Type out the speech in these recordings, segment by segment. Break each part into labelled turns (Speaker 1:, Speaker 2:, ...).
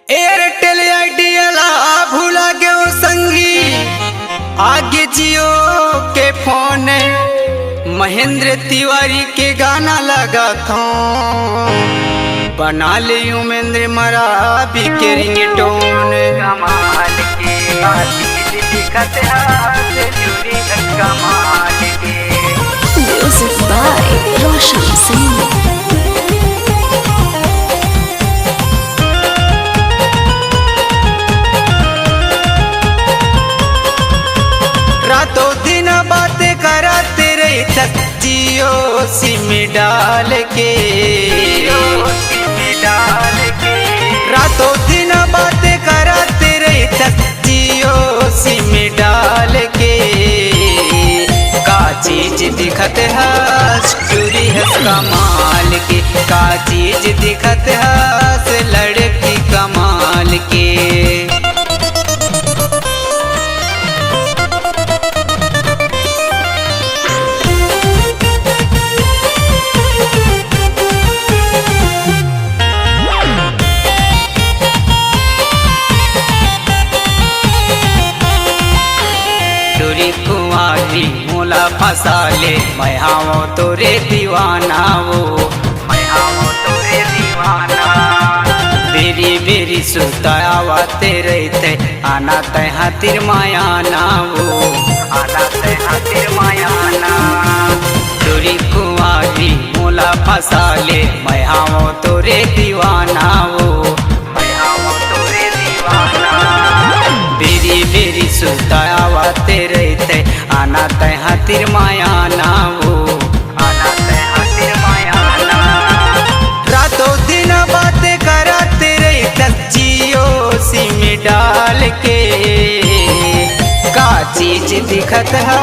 Speaker 1: Airtel ideal भूला गयो संगी आगे जियो के फोन महेंद्र तिवारी के गाना लगा था बना ले उमेंद्र मरा भी के रिंगटोन
Speaker 2: कमाल के दिखत हाथ जुड़ी है कमाल के।
Speaker 3: Music by Roshan Singh.
Speaker 1: रातों दिन बातें कराते रहे जियो सिम डाल के रातों दिन बातें कराते रहे जियो सिम डाल के का चीज दिखत है चूरी है कमाल के का चीज दिखत है लड़की कमाल के। कुंवारी मोला फंसा ले मैं हाओ तोरे दीवाना वो
Speaker 2: मैं हाओ तोरे दीवाना
Speaker 1: बेरी बेरी सुतावा तेरे ते आना ते हातिर मायाना वो
Speaker 2: आना ते हातिर मायाना।
Speaker 1: चोरी कुंवारी मोला फंसा ले मैं हाओ तोरे दीवाना वो
Speaker 2: मैं हाओ तोरे दीवाना
Speaker 1: बेरी बेरी सुतावा तेरे ते आना ते हातिर मायाना वो
Speaker 2: आना ते हातिर मायाना।
Speaker 1: रातों दिन बातें कराते रहे जियो सिम डाल के का चीज दिखत है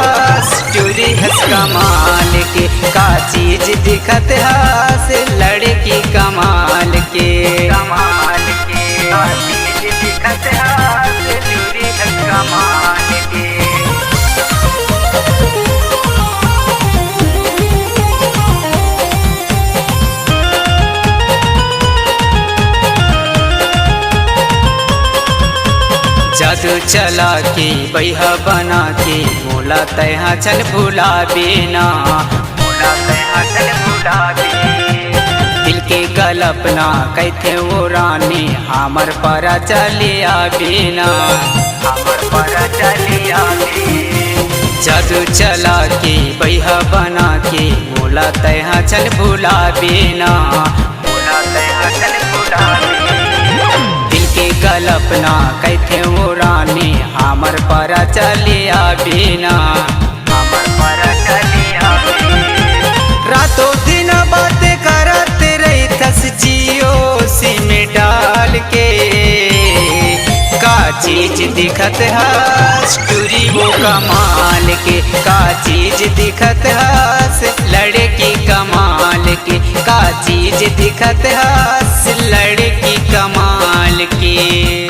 Speaker 1: चोरी है कमाल के का चीज दिखत है लड़की कमाल के
Speaker 2: कमाल के का चीज दिखत हाथ जुड़ी है कमाल के।
Speaker 1: जादू चला के बैहा बना के बोला तैहा चल भूला बेना
Speaker 2: बोला तैहा चल भूला बे
Speaker 1: दिल के कल्पना कैथे वो रानी हमर पर चले आबेना
Speaker 2: हमर पर चलिया बे।
Speaker 1: जादू चला के बैहा बना के बोला तैहा चल भूला बेना
Speaker 2: बोला तैहा चल भूला बे
Speaker 1: दिल के कल्पना कैथे वो रानी हमर पर चले आबेना
Speaker 2: हमर पर चलिया बे।
Speaker 1: रातों दिन बातें कराते रहे जियो सिम डाल के का चीज दिखत है चूरी वो कमाल के का चीज दिखत है लड़की कमाल के का चीज दिखत है लड़की कमाल के।